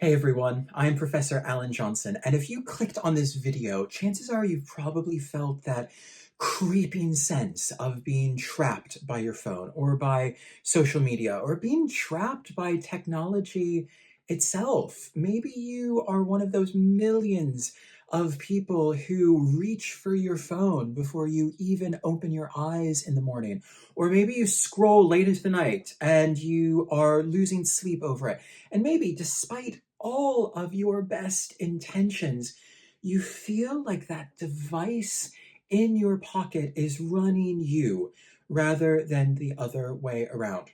Hey everyone, I'm Professor Alan Johnson, and if you clicked on this video, chances are you've probably felt that creeping sense of being trapped by your phone or by social media or being trapped by technology itself. Maybe you are one of those millions of people who reach for your phone before you even open your eyes in the morning. Or maybe you scroll late into the night and you are losing sleep over it. And maybe despite all of your best intentions, you feel like that device in your pocket is running you rather than the other way around.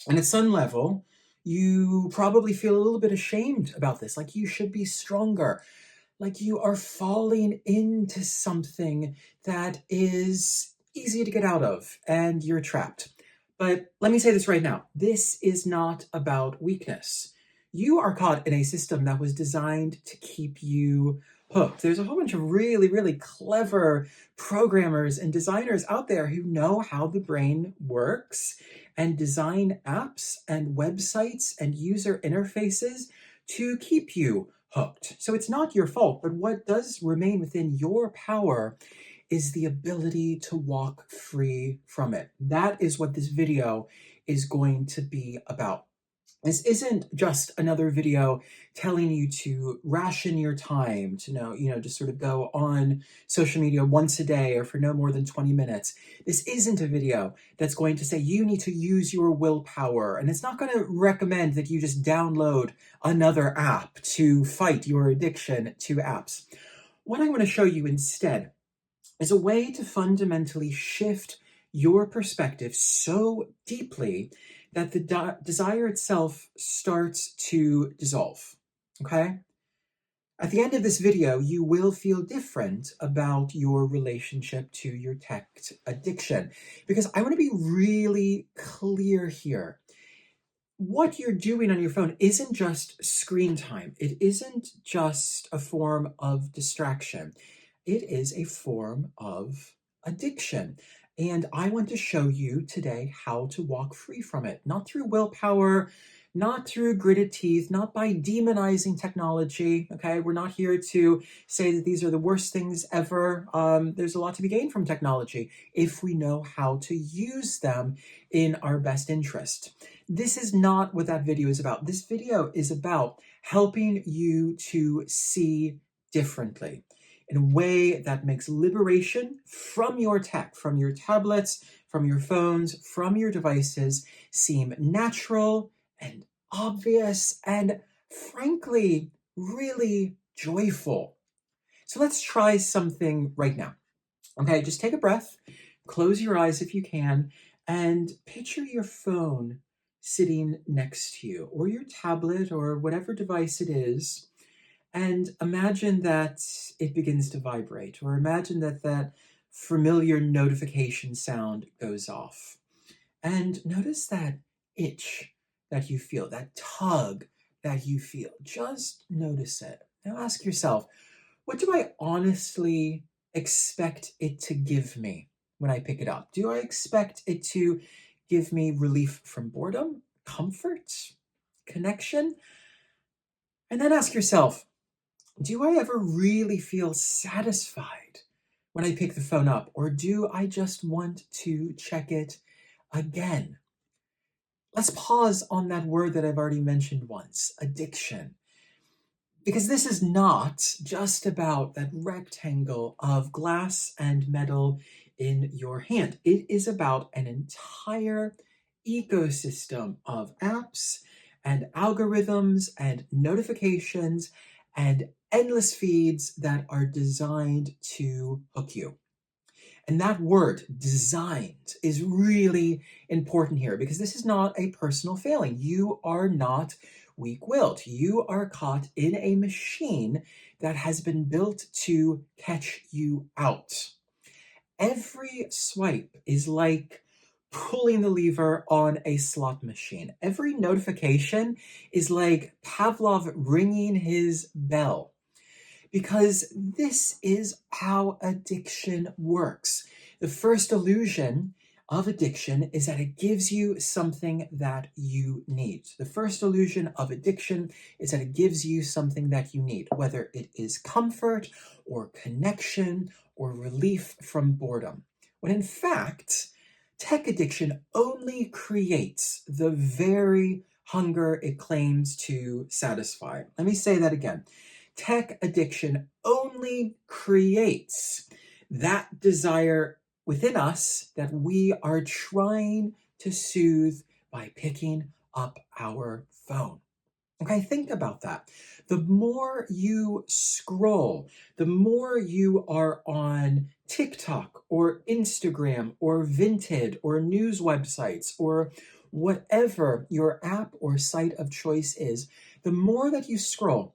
And at some level, you probably feel a little bit ashamed about this, like you should be stronger, like you are falling into something that is easy to get out of and you're trapped. But let me say this right now. This is not about weakness. You are caught in a system that was designed to keep you hooked. There's a whole bunch of really, really clever programmers and designers out there who know how the brain works and design apps and websites and user interfaces to keep you hooked. So it's not your fault, but what does remain within your power is the ability to walk free from it. That is what this video is going to be about. This isn't just another video telling you to ration your time, to just sort of go on social media once a day or for no more than 20 minutes. This isn't a video that's going to say you need to use your willpower, and it's not going to recommend that you just download another app to fight your addiction to apps. What I'm going to show you instead is a way to fundamentally shift your perspective so deeply that the desire itself starts to dissolve, okay? At the end of this video, you will feel different about your relationship to your tech addiction, because I want to be really clear here. What you're doing on your phone isn't just screen time. It isn't just a form of distraction. It is a form of addiction. And I want to show you today how to walk free from it, not through willpower, not through gritted teeth, not by demonizing technology. Okay, we're not here to say that these are the worst things ever. There's a lot to be gained from technology if we know how to use them in our best interest. This is not what that video is about. This video is about helping you to see differently in a way that makes liberation from your tech, from your tablets, from your phones, from your devices seem natural and obvious and, frankly, really joyful. So let's try something right now. Okay, just take a breath, close your eyes if you can, and picture your phone sitting next to you, or your tablet, or whatever device it is, and imagine that it begins to vibrate, or imagine that that familiar notification sound goes off. And notice that itch that you feel, that tug that you feel. Just notice it. Now ask yourself, what do I honestly expect it to give me when I pick it up? Do I expect it to give me relief from boredom, comfort, connection? And then ask yourself, do I ever really feel satisfied when I pick the phone up? Or do I just want to check it again? Let's pause on that word that I've already mentioned once, addiction. Because this is not just about that rectangle of glass and metal in your hand. It is about an entire ecosystem of apps and algorithms and notifications and endless feeds that are designed to hook you. And that word, designed, is really important here because this is not a personal failing. You are not weak-willed. You are caught in a machine that has been built to catch you out. Every swipe is like pulling the lever on a slot machine. Every notification is like Pavlov ringing his bell, because this is how addiction works. The first illusion of addiction is that it gives you something that you need. The first illusion of addiction is that it gives you something that you need, whether it is comfort or connection or relief from boredom. When in fact, tech addiction only creates the very hunger it claims to satisfy. Let me say that again. Tech addiction only creates that desire within us that we are trying to soothe by picking up our phone. Okay, think about that. The more you scroll, the more you are on TikTok or Instagram or Vinted or news websites or whatever your app or site of choice is, the more that you scroll,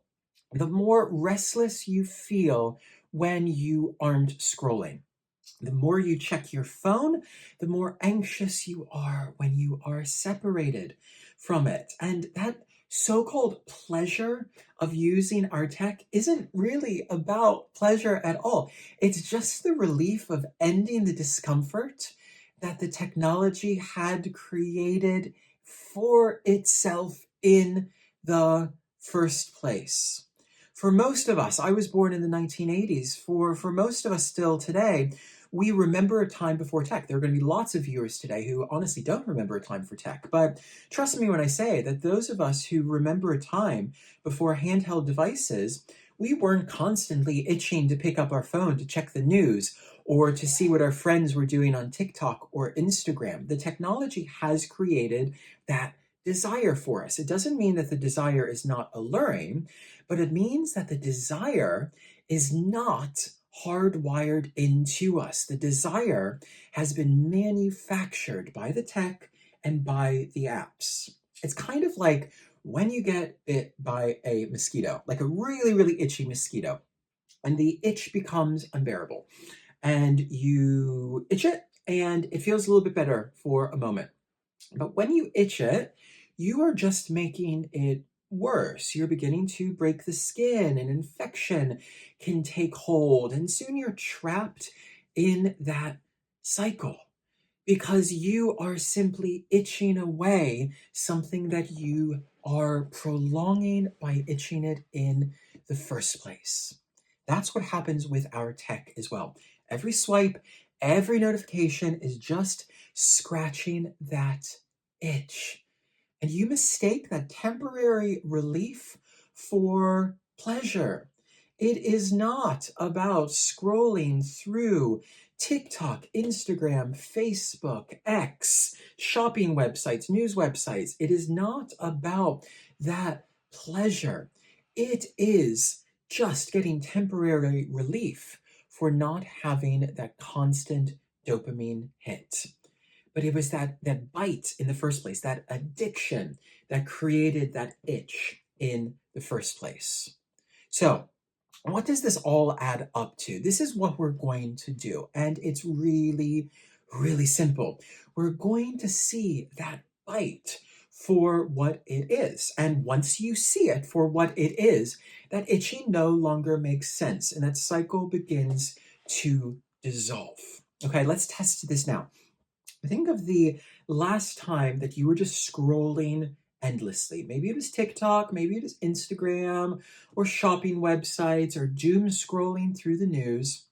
the more restless you feel when you aren't scrolling. The more you check your phone, the more anxious you are when you are separated from it. And that so called pleasure of using our tech isn't really about pleasure at all. It's just the relief of ending the discomfort that the technology had created for itself in the first place. For most of us, I was born in the 1980s. For most of us still today, we remember a time before tech. There are going to be lots of viewers today who honestly don't remember a time for tech. But trust me when I say that those of us who remember a time before handheld devices, we weren't constantly itching to pick up our phone to check the news or to see what our friends were doing on TikTok or Instagram. The technology has created that desire for us. It doesn't mean that the desire is not alluring, but it means that the desire is not hardwired into us. The desire has been manufactured by the tech and by the apps. It's kind of like when you get bit by a mosquito, like a really, really itchy mosquito, and the itch becomes unbearable. And you itch it, and it feels a little bit better for a moment. But when you itch it, you are just making it worse. You're beginning to break the skin, and infection can take hold, and soon you're trapped in that cycle because you are simply itching away something that you are prolonging by itching it in the first place. That's what happens with our tech as well. Every swipe, every notification is just scratching that itch. And you mistake that temporary relief for pleasure. It is not about scrolling through TikTok, Instagram, Facebook, X, shopping websites, news websites. It is not about that pleasure. It is just getting temporary relief for not having that constant dopamine hit. But it was that bite in the first place, that addiction that created that itch in the first place. So, what does this all add up to? This is what we're going to do. And it's really, really simple. We're going to see that bite for what it is. And once you see it for what it is, that itching no longer makes sense. And that cycle begins to dissolve. Okay, let's test this now. Think of the last time that you were just scrolling endlessly. Maybe it was TikTok, maybe it was Instagram, or shopping websites, or doom scrolling through the news.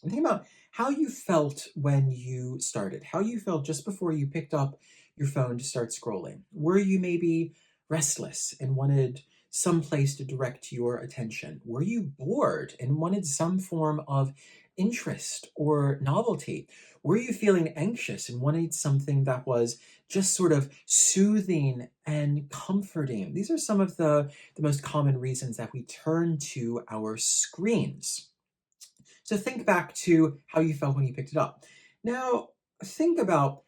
And think about how you felt when you started, how you felt just before you picked up your phone to start scrolling. Were you maybe restless and wanted some place to direct your attention? Were you bored and wanted some form of interest or novelty? Were you feeling anxious and wanted something that was just sort of soothing and comforting? These are some of the most common reasons that we turn to our screens. So think back to how you felt when you picked it up. Now, think about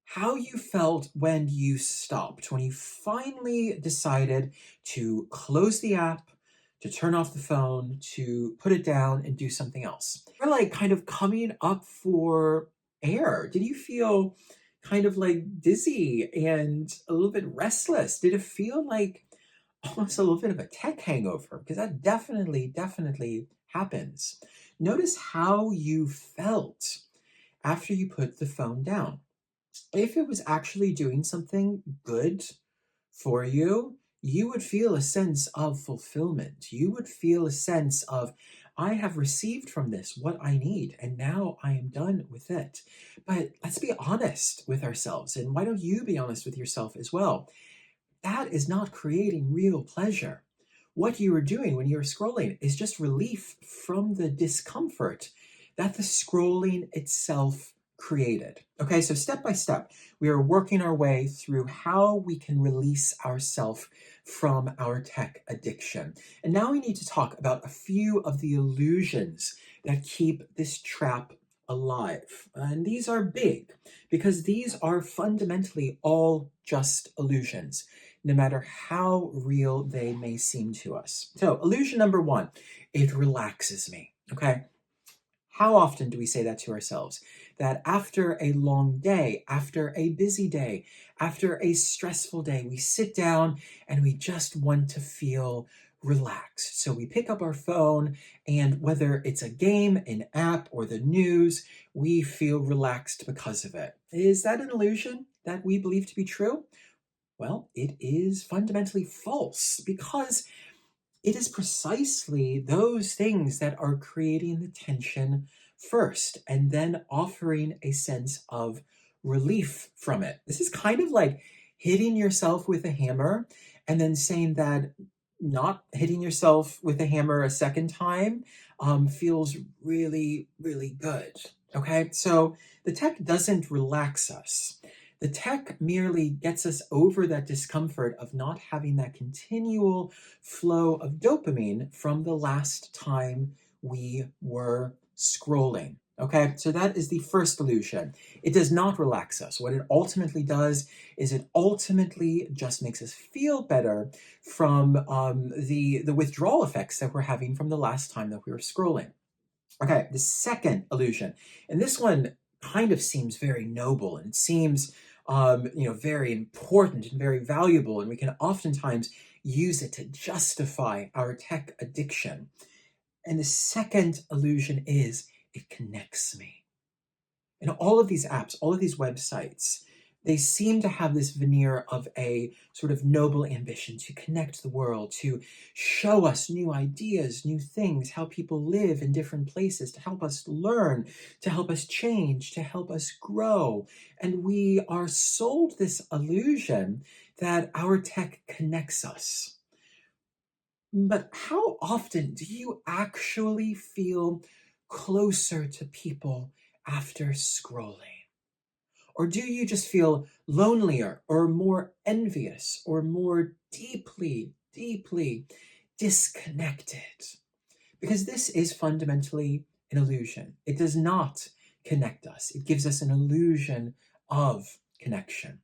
how you felt when you stopped, when you finally decided to close the app, to turn off the phone, to put it down and do something else. You're like kind of coming up for air. Did you feel kind of like dizzy and a little bit restless? Did it feel like almost a little bit of a tech hangover? Because that definitely happens. Notice how you felt after you put the phone down. If it was actually doing something good for you, you would feel a sense of fulfillment. You would feel a sense of, I have received from this what I need, and now I am done with it. But let's be honest with ourselves, and why don't you be honest with yourself as well? That is not creating real pleasure. What you are doing when you're scrolling is just relief from the discomfort that the scrolling itself created. Okay, so step by step, we are working our way through how we can release ourselves from our tech addiction. And now we need to talk about a few of the illusions that keep this trap alive. And these are big because these are fundamentally all just illusions, no matter how real they may seem to us. So, illusion number one, it relaxes me. Okay. How often do we say that to ourselves? That after a long day, after a busy day, after a stressful day, we sit down and we just want to feel relaxed. So we pick up our phone, and whether it's a game, an app, or the news, we feel relaxed because of it. Is that an illusion that we believe to be true? Well, it is fundamentally false because it is precisely those things that are creating the tension first and then offering a sense of relief from it. This is kind of like hitting yourself with a hammer and then saying that not hitting yourself with a hammer a second time feels really, really good. Okay, so the tech doesn't relax us. The tech merely gets us over that discomfort of not having that continual flow of dopamine from the last time we were scrolling. Okay, so that is the first illusion. It does not relax us. What it ultimately does is it ultimately just makes us feel better from the withdrawal effects that we're having from the last time that we were scrolling. Okay, the second illusion, and this one kind of seems very noble and it seems very important and very valuable, and we can oftentimes use it to justify our tech addiction. And the second illusion is it connects me. And all of these apps, all of these websites, they seem to have this veneer of a sort of noble ambition to connect the world, to show us new ideas, new things, how people live in different places, to help us learn, to help us change, to help us grow. And we are sold this illusion that our tech connects us. But how often do you actually feel closer to people after scrolling? Or do you just feel lonelier or more envious or more deeply, deeply disconnected? Because this is fundamentally an illusion. It does not connect us, it gives us an illusion of connection.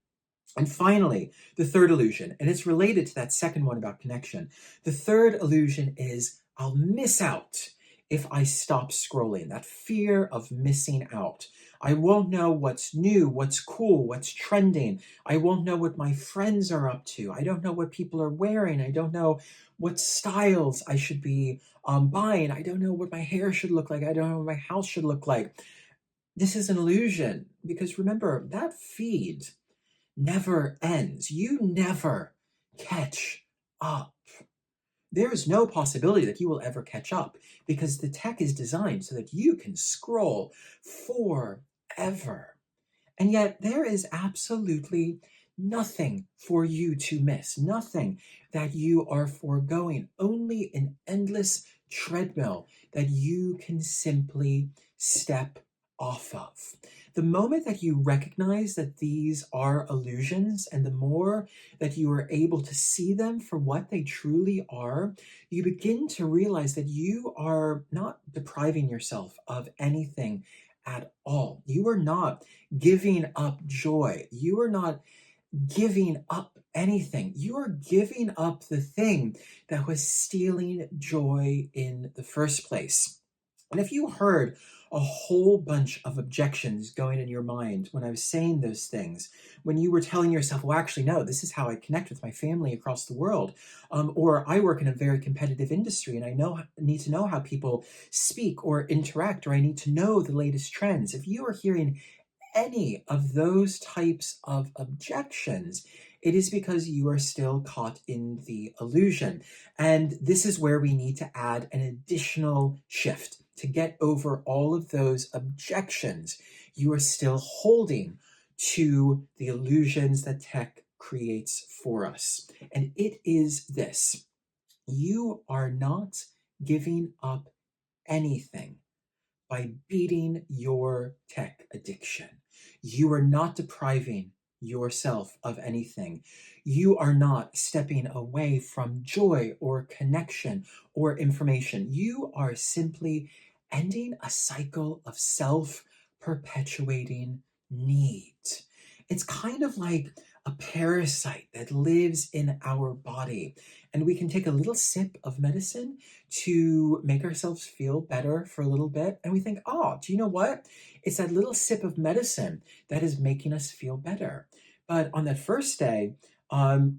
And finally, the third illusion, and it's related to that second one about connection. The third illusion is I'll miss out if I stop scrolling, that fear of missing out. I won't know what's new, what's cool, what's trending. I won't know what my friends are up to. I don't know what people are wearing. I don't know what styles I should be buying. I don't know what my hair should look like. I don't know what my house should look like. This is an illusion because remember, that feed never ends. You never catch up. There is no possibility that you will ever catch up because the tech is designed so that you can scroll forever. And yet, there is absolutely nothing for you to miss, nothing that you are foregoing, only an endless treadmill that you can simply step off of. The moment that you recognize that these are illusions, and the more that you are able to see them for what they truly are, you begin to realize that you are not depriving yourself of anything at all. You are not giving up joy. You are not giving up anything. You are giving up the thing that was stealing joy in the first place. And if you heard a whole bunch of objections going in your mind when I was saying those things, when you were telling yourself, well, actually, no, this is how I connect with my family across the world, or I work in a very competitive industry and need to know how people speak or interact, or I need to know the latest trends. If you are hearing any of those types of objections, it is because you are still caught in the illusion. And this is where we need to add an additional shift to get over all of those objections. You are still holding to the illusions that tech creates for us. And it is this: you are not giving up anything by beating your tech addiction. You are not depriving yourself of anything. You are not stepping away from joy or connection or information. You are simply ending a cycle of self perpetuating need. It's kind of like a parasite that lives in our body, and we can take a little sip of medicine to make ourselves feel better for a little bit. And we think, oh, do you know what? It's that little sip of medicine that is making us feel better. But on that first day,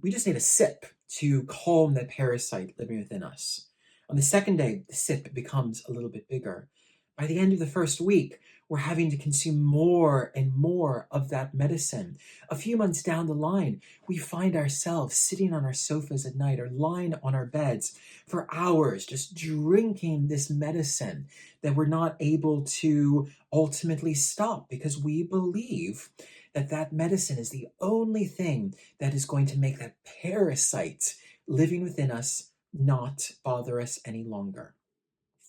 we just need a sip to calm that parasite living within us. On the second day, the sip becomes a little bit bigger. By the end of the first week, we're having to consume more and more of that medicine. A few months down the line, we find ourselves sitting on our sofas at night or lying on our beds for hours, just drinking this medicine that we're not able to ultimately stop because we believe that that medicine is the only thing that is going to make that parasite living within us not bother us any longer.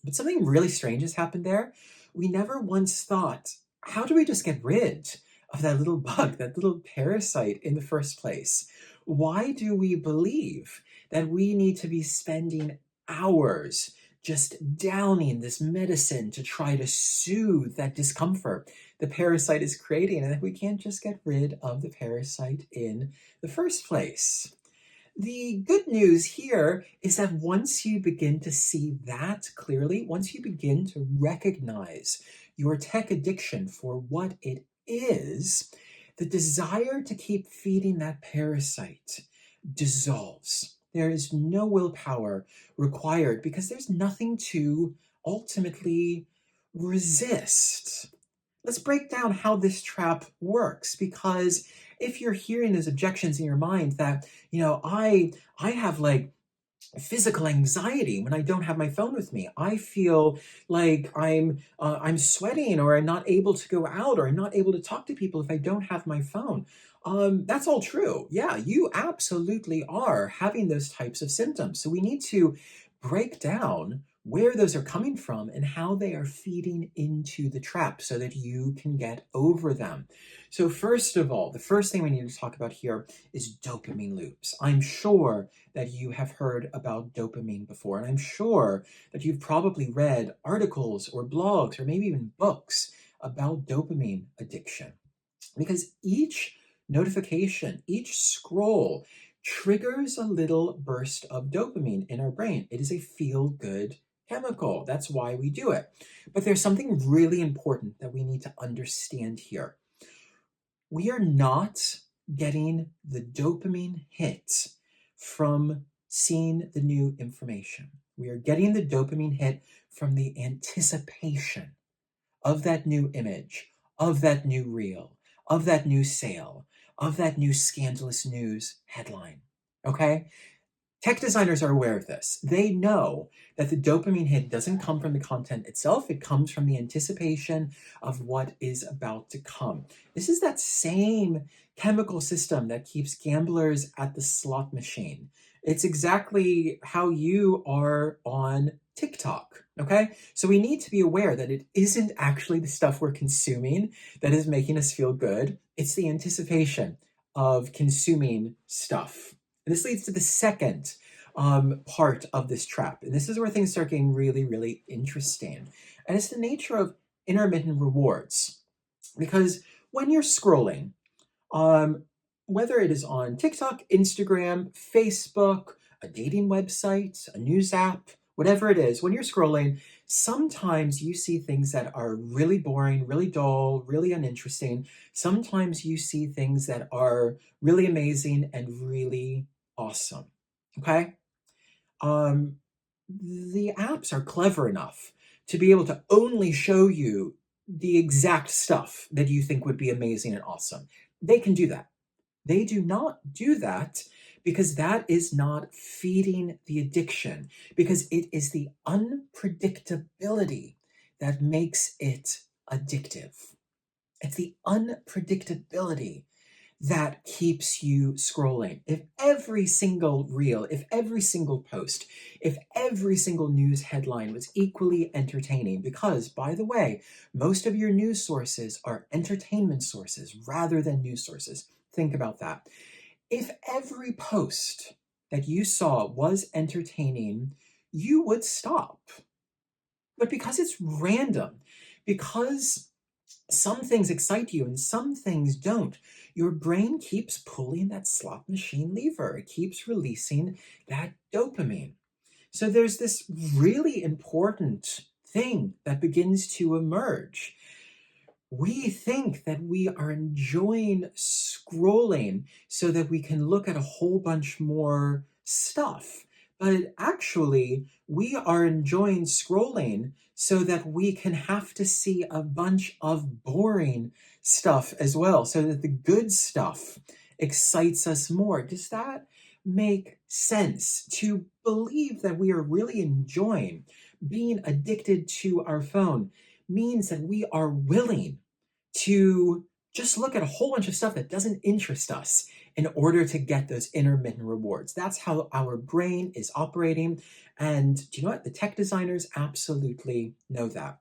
But something really strange has happened there. We never once thought, how do we just get rid of that little bug, that little parasite in the first place? Why do we believe that we need to be spending hours just downing this medicine to try to soothe that discomfort the parasite is creating, and that we can't just get rid of the parasite in the first place? The good news here is that once you begin to see that clearly, once you begin to recognize your tech addiction for what it is, the desire to keep feeding that parasite dissolves. There is no willpower required because there's nothing to ultimately resist. Let's break down how this trap works, because if you're hearing those objections in your mind that, I have like physical anxiety when I don't have my phone with me. I feel like I'm sweating, or I'm not able to go out, or I'm not able to talk to people if I don't have my phone. That's all true. Yeah, you absolutely are having those types of symptoms. So we need to break down where those are coming from and how they are feeding into the trap so that you can get over them. So first of all, the first thing we need to talk about here is dopamine loops. I'm sure that you have heard about dopamine before, and I'm sure that you've probably read articles or blogs or maybe even books about dopamine addiction, because each notification, each scroll triggers a little burst of dopamine in our brain. It is a feel-good chemical. That's why we do it. But there's something really important that we need to understand here. We are not getting the dopamine hit from seeing the new information. We are getting the dopamine hit from the anticipation of that new image, of that new reel, of that new sale, of that new scandalous news headline. Okay? Tech designers are aware of this. They know that the dopamine hit doesn't come from the content itself, it comes from the anticipation of what is about to come. This is that same chemical system that keeps gamblers at the slot machine. It's exactly how you are on TikTok, okay? So we need to be aware that it isn't actually the stuff we're consuming that is making us feel good. It's the anticipation of consuming stuff. And this leads to the second part of this trap. And this is where things start getting really, really interesting. And it's the nature of intermittent rewards. Because when you're scrolling, whether it is on TikTok, Instagram, Facebook, a dating website, a news app, whatever it is, when you're scrolling, sometimes you see things that are really boring, really dull, really uninteresting. Sometimes you see things that are really amazing and really awesome. Okay? The apps are clever enough to be able to only show you the exact stuff that you think would be amazing and awesome. They can do that. They do not do that because that is not feeding the addiction, because it is the unpredictability that makes it addictive. It's the unpredictability that keeps you scrolling. If every single reel, if every single post, if every single news headline was equally entertaining, because, by the way, most of your news sources are entertainment sources rather than news sources. Think about that. If every post that you saw was entertaining, you would stop. But because it's random, because some things excite you and some things don't, your brain keeps pulling that slot machine lever. It keeps releasing that dopamine. So there's this really important thing that begins to emerge. We think that we are enjoying scrolling so that we can look at a whole bunch more stuff. But actually, we are enjoying scrolling so that we can have to see a bunch of boring stuff as well, so that the good stuff excites us more. Does that make sense? To believe that we are really enjoying being addicted to our phone means that we are willing to just look at a whole bunch of stuff that doesn't interest us in order to get those intermittent rewards. That's how our brain is operating. And do you know what? The tech designers absolutely know that.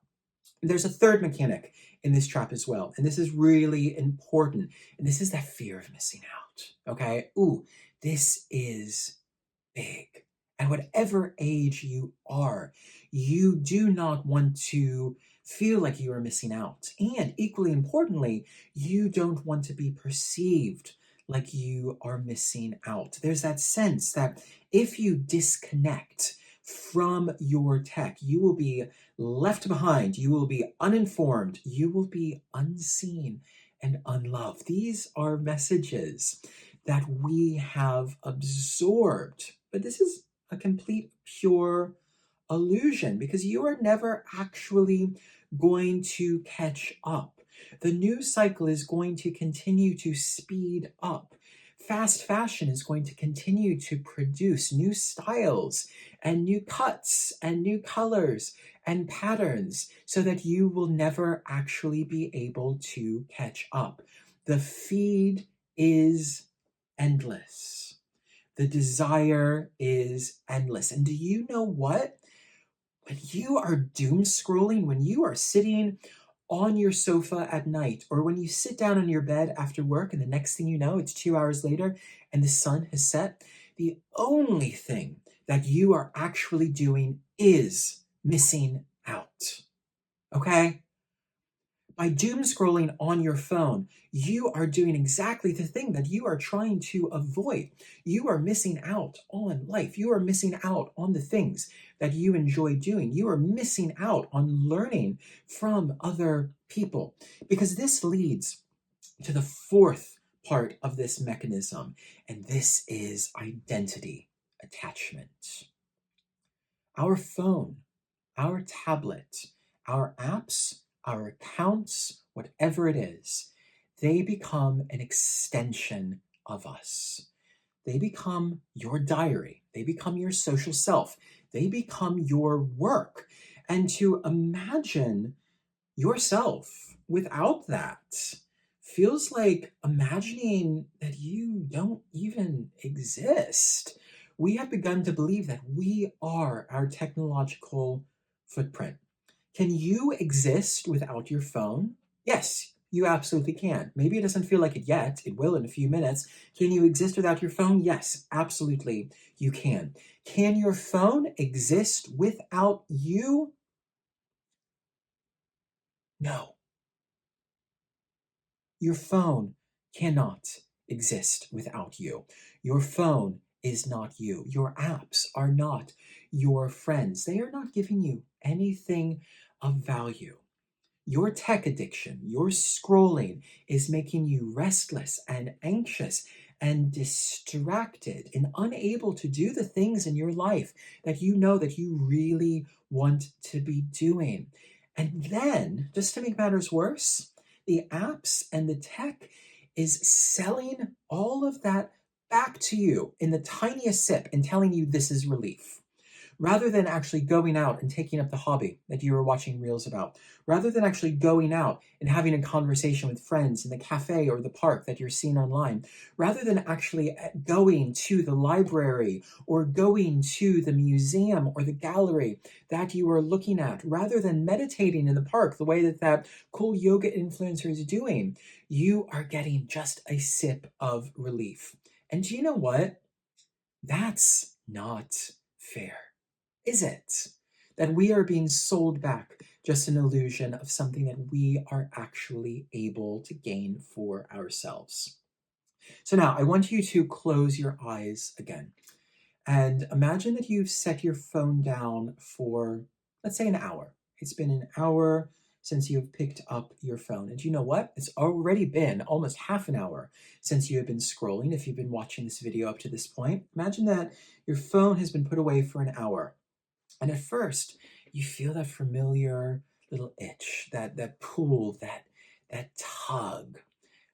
There's a third mechanic in this trap as well. And this is really important. And this is that fear of missing out. Okay. Ooh, this is big. At whatever age you are, you do not want to feel like you are missing out. And equally importantly, you don't want to be perceived like you are missing out. There's that sense that if you disconnect from your tech, you will be left behind, you will be uninformed, you will be unseen and unloved. These are messages that we have absorbed. But this is a complete, pure illusion because you are never actually going to catch up. The news cycle is going to continue to speed up. Fast fashion is going to continue to produce new styles and new cuts and new colors and patterns so that you will never actually be able to catch up. The feed is endless. The desire is endless. And do you know what? When you are doom scrolling, when you are sitting on your sofa at night, or when you sit down on your bed after work and the next thing you know, it's 2 hours later and the sun has set, the only thing that you are actually doing is missing out. Okay? By doom scrolling on your phone, you are doing exactly the thing that you are trying to avoid. You are missing out on life. You are missing out on the things that you enjoy doing. You are missing out on learning from other people. Because this leads to the fourth part of this mechanism, and this is identity attachment. Our phone, our tablet, our apps, our accounts, whatever it is, they become an extension of us. They become your diary. They become your social self. They become your work. And to imagine yourself without that feels like imagining that you don't even exist. We have begun to believe that we are our technological footprint. Can you exist without your phone? Yes, you absolutely can. Maybe it doesn't feel like it yet. It will in a few minutes. Can you exist without your phone? Yes, absolutely you can. Can your phone exist without you? No. Your phone cannot exist without you. Your phone is not you. Your apps are not your friends. They are not giving you anything of value. Your tech addiction, your scrolling is making you restless and anxious and distracted and unable to do the things in your life that you know that you really want to be doing. And then, just to make matters worse, the apps and the tech is selling all of that back to you in the tiniest sip and telling you this is relief, rather than actually going out and taking up the hobby that you were watching reels about, rather than actually going out and having a conversation with friends in the cafe or the park that you're seeing online, rather than actually going to the library or going to the museum or the gallery that you are looking at, rather than meditating in the park the way that that cool yoga influencer is doing, you are getting just a sip of relief. And do you know what? That's not fair, is it? That we are being sold back just an illusion of something that we are actually able to gain for ourselves. So now I want you to close your eyes again and imagine that you've set your phone down for, let's say, an hour. It's been an hour since you have picked up your phone. And you know what? It's already been almost half an hour since you have been scrolling. If you've been watching this video up to this point, imagine that your phone has been put away for an hour. And at first, you feel that familiar little itch, that pull, that tug.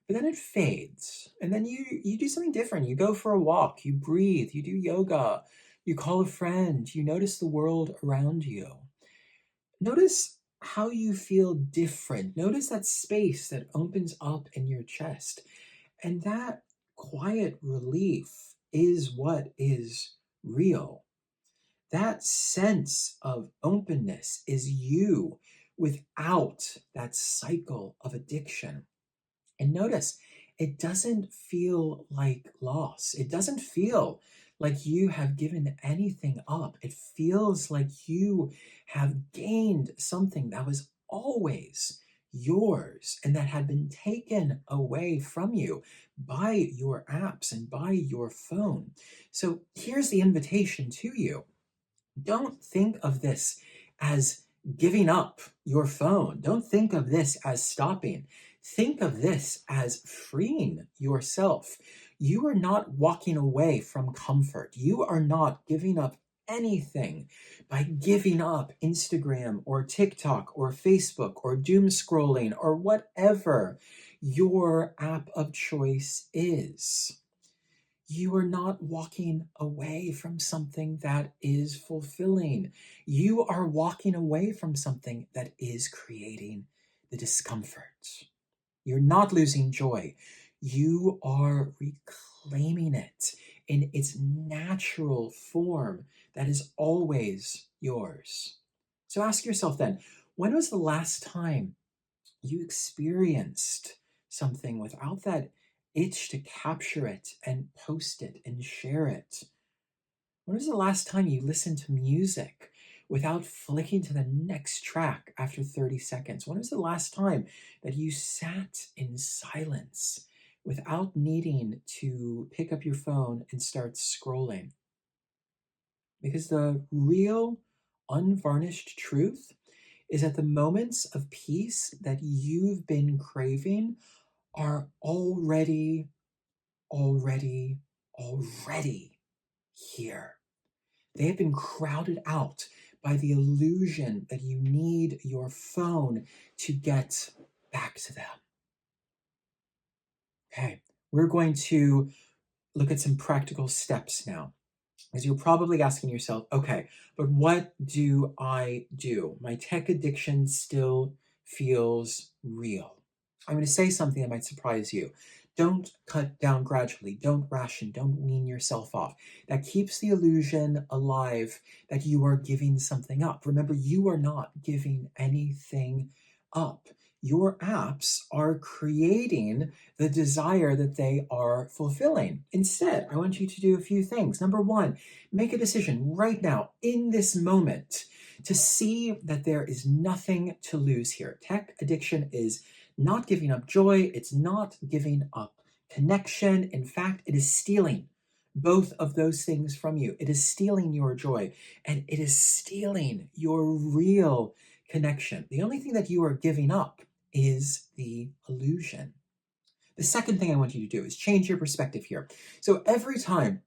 But then it fades. And then you do something different. You go for a walk, you breathe, you do yoga, you call a friend, you notice the world around you. Notice how you feel different. Notice that space that opens up in your chest. And that quiet relief is what is real. That sense of openness is you without that cycle of addiction. And notice, it doesn't feel like loss. It doesn't feel like you have given anything up. It feels like you have gained something that was always yours and that had been taken away from you by your apps and by your phone. So here's the invitation to you. Don't think of this as giving up your phone. Don't think of this as stopping. Think of this as freeing yourself. You are not walking away from comfort. You are not giving up anything by giving up Instagram or TikTok or Facebook or doom scrolling or whatever your app of choice is. You are not walking away from something that is fulfilling. You are walking away from something that is creating the discomfort. You're not losing joy. You are reclaiming it in its natural form that is always yours. So ask yourself then, when was the last time you experienced something without that itch to capture it and post it and share it? When was the last time you listened to music without flicking to the next track after 30 seconds? When was the last time that you sat in silence without needing to pick up your phone and start scrolling? Because the real, unvarnished truth is that the moments of peace that you've been craving are already here. They have been crowded out by the illusion that you need your phone to get back to them. Okay, we're going to look at some practical steps now. As you're probably asking yourself, okay, but what do I do? My tech addiction still feels real. I'm going to say something that might surprise you. Don't cut down gradually. Don't ration. Don't wean yourself off. That keeps the illusion alive that you are giving something up. Remember, you are not giving anything up. Your apps are creating the desire that they are fulfilling. Instead, I want you to do a few things. Number one, make a decision right now, in this moment, to see that there is nothing to lose here. Tech addiction is not giving up joy. It's not giving up connection. In fact, it is stealing both of those things from you. It is stealing your joy and it is stealing your real connection. The only thing that you are giving up is the illusion. The second thing I want you to do is change your perspective here. So every time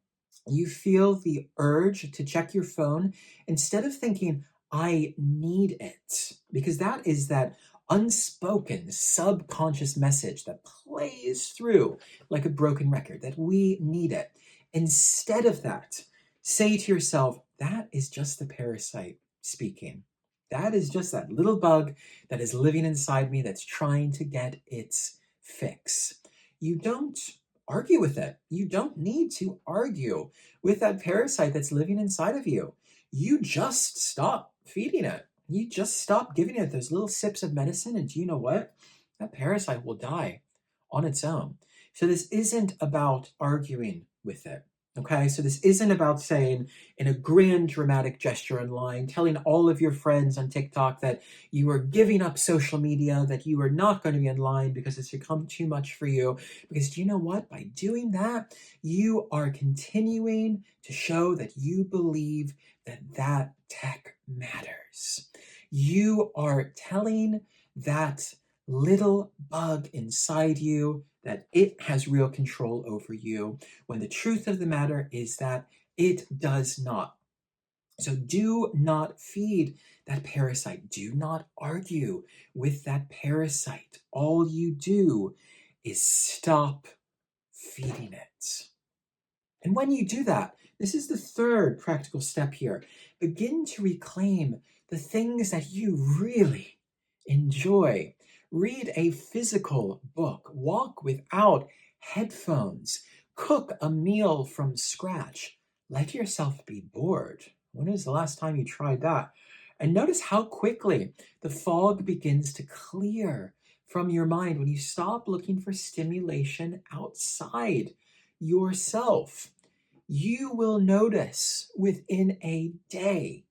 you feel the urge to check your phone, instead of thinking, I need it. Because that is that unspoken subconscious message that plays through like a broken record, that we need it. Instead of that, say to yourself, that is just the parasite speaking. That is just that little bug that is living inside me that's trying to get its fix. You don't argue with it. You don't need to argue with that parasite that's living inside of you. You just stop feeding it. You just stop giving it those little sips of medicine, and do you know what? That parasite will die on its own. So this isn't about arguing with it. Okay, so this isn't about saying in a grand dramatic gesture online, telling all of your friends on TikTok that you are giving up social media, that you are not going to be online because it's become too much for you. Because do you know what? By doing that, you are continuing to show that you believe that tech matters. You are telling that little bug inside you that it has real control over you, when the truth of the matter is that it does not. So do not feed that parasite. Do not argue with that parasite. All you do is stop feeding it. And when you do that, this is the third practical step here. Begin to reclaim the things that you really enjoy. Read a physical book. Walk without headphones. Cook a meal from scratch. Let yourself be bored. When was the last time you tried that? And notice how quickly the fog begins to clear from your mind when you stop looking for stimulation outside yourself. You will notice within a day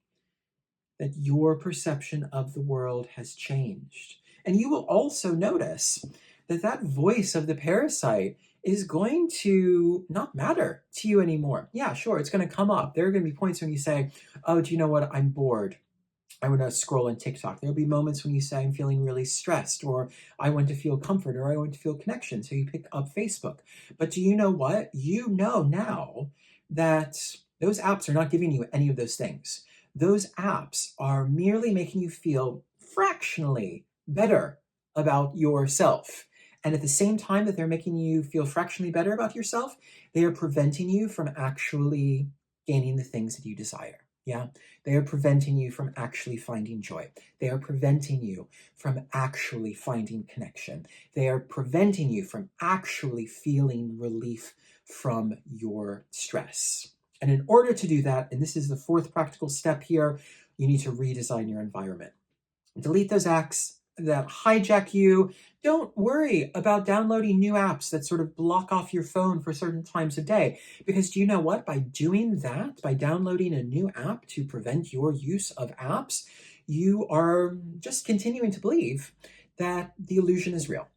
that your perception of the world has changed. And you will also notice that that voice of the parasite is going to not matter to you anymore. Yeah, sure, it's going to come up. There are going to be points when you say, oh, do you know what? I'm bored. I want to scroll on TikTok. There'll be moments when you say, I'm feeling really stressed, or I want to feel comfort, or I want to feel connection. So you pick up Facebook. But do you know what? You know now that those apps are not giving you any of those things. Those apps are merely making you feel fractionally better about yourself. And at the same time that they're making you feel fractionally better about yourself, they are preventing you from actually gaining the things that you desire. Yeah. They are preventing you from actually finding joy. They are preventing you from actually finding connection. They are preventing you from actually feeling relief from your stress. And in order to do that, and this is the fourth practical step here, you need to redesign your environment. Delete those apps that hijack you. Don't worry about downloading new apps that sort of block off your phone for certain times of day. Because do you know what? By doing that, by downloading a new app to prevent your use of apps, you are just continuing to believe that the illusion is real.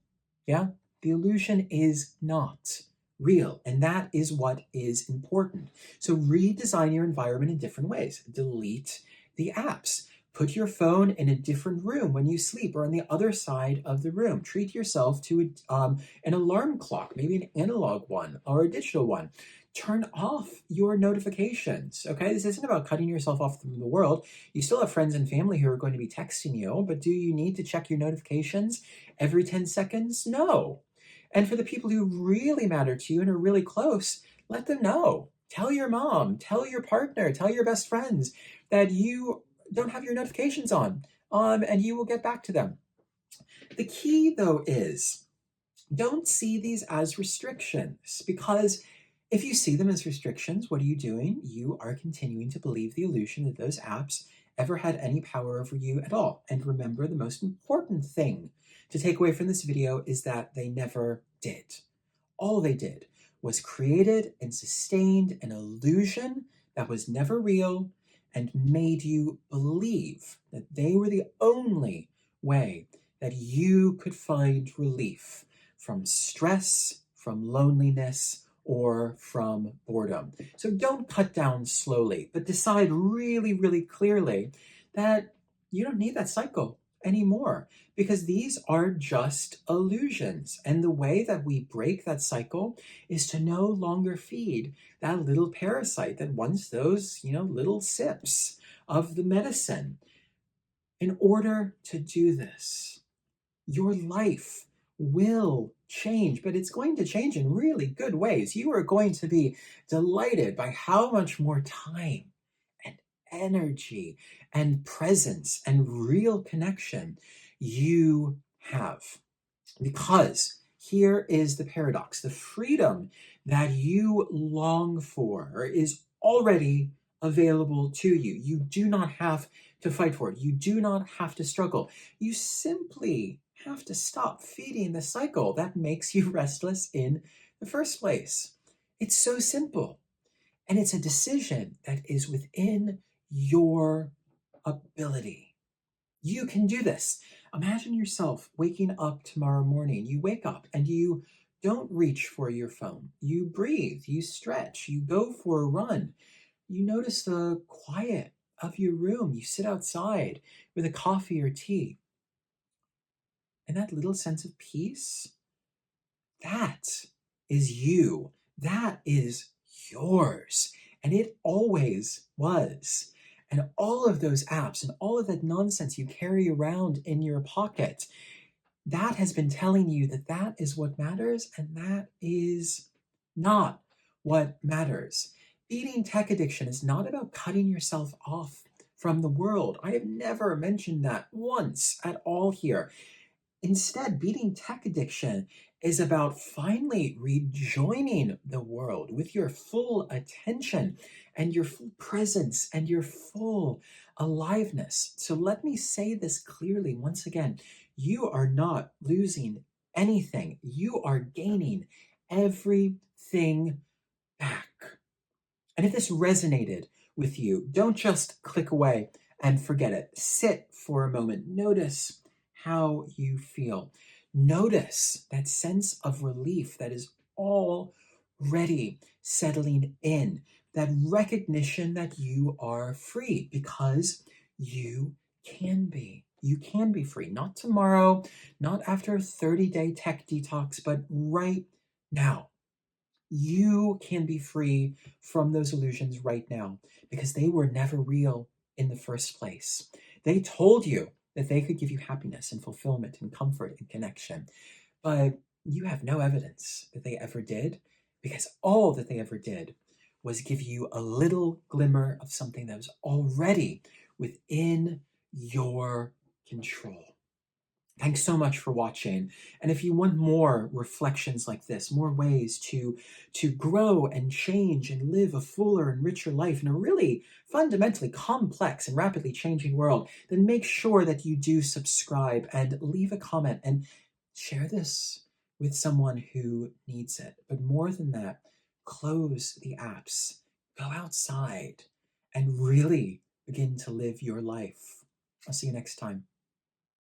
Yeah? The illusion is not real. And that is what is important. So redesign your environment in different ways. Delete the apps. Put your phone in a different room when you sleep, or on the other side of the room. Treat yourself to an alarm clock, maybe an analog one or a digital one. Turn off your notifications, okay? This isn't about cutting yourself off from the world. You still have friends and family who are going to be texting you, but do you need to check your notifications every 10 seconds? No. And for the people who really matter to you and are really close, let them know. Tell your mom, tell your partner, tell your best friends that you don't have your notifications on, and you will get back to them. The key, though, is don't see these as restrictions, because if you see them as restrictions, what are you doing? You are continuing to believe the illusion that those apps ever had any power over you at all. And remember, the most important thing to take away from this video is that they never did. All they did was created and sustained an illusion that was never real, and made you believe that they were the only way that you could find relief from stress, from loneliness, or from boredom. So don't cut down slowly, but decide really, really clearly that you don't need that cycle anymore, because these are just illusions. And the way that we break that cycle is to no longer feed that little parasite that wants those, little sips of the medicine. In order to do this, your life will change, but it's going to change in really good ways. You are going to be delighted by how much more time and energy and presence and real connection you have. Because here is the paradox: the freedom that you long for is already available to you. You do not have to fight for it, you do not have to struggle. You simply have to stop feeding the cycle that makes you restless in the first place. It's so simple, and it's a decision that is within your ability. You can do this. Imagine yourself waking up tomorrow morning. You wake up and you don't reach for your phone. You breathe, you stretch, you go for a run. You notice the quiet of your room. You sit outside with a coffee or tea. And that little sense of peace, that is you. That is yours. And it always was. And all of those apps and all of that nonsense you carry around in your pocket, that has been telling you that that is what matters, and that is not what matters. Beating tech addiction is not about cutting yourself off from the world. I have never mentioned that once at all here. Instead, beating tech addiction is about finally rejoining the world with your full attention and your full presence and your full aliveness. So let me say this clearly once again: you are not losing anything, you are gaining everything back. And if this resonated with you, don't just click away and forget it. Sit for a moment. Notice how you feel. Notice that sense of relief that is already settling in, that recognition that you are free, because you can be. You can be free. Not tomorrow, not after a 30-day tech detox, but right now. You can be free from those illusions right now, because they were never real in the first place. They told you that they could give you happiness and fulfillment and comfort and connection, but you have no evidence that they ever did, because all that they ever did was give you a little glimmer of something that was already within your control. Thanks so much for watching. And if you want more reflections like this, more ways to grow and change and live a fuller and richer life in a really fundamentally complex and rapidly changing world, then make sure that you do subscribe and leave a comment and share this with someone who needs it. But more than that, close the apps, go outside, and really begin to live your life. I'll see you next time.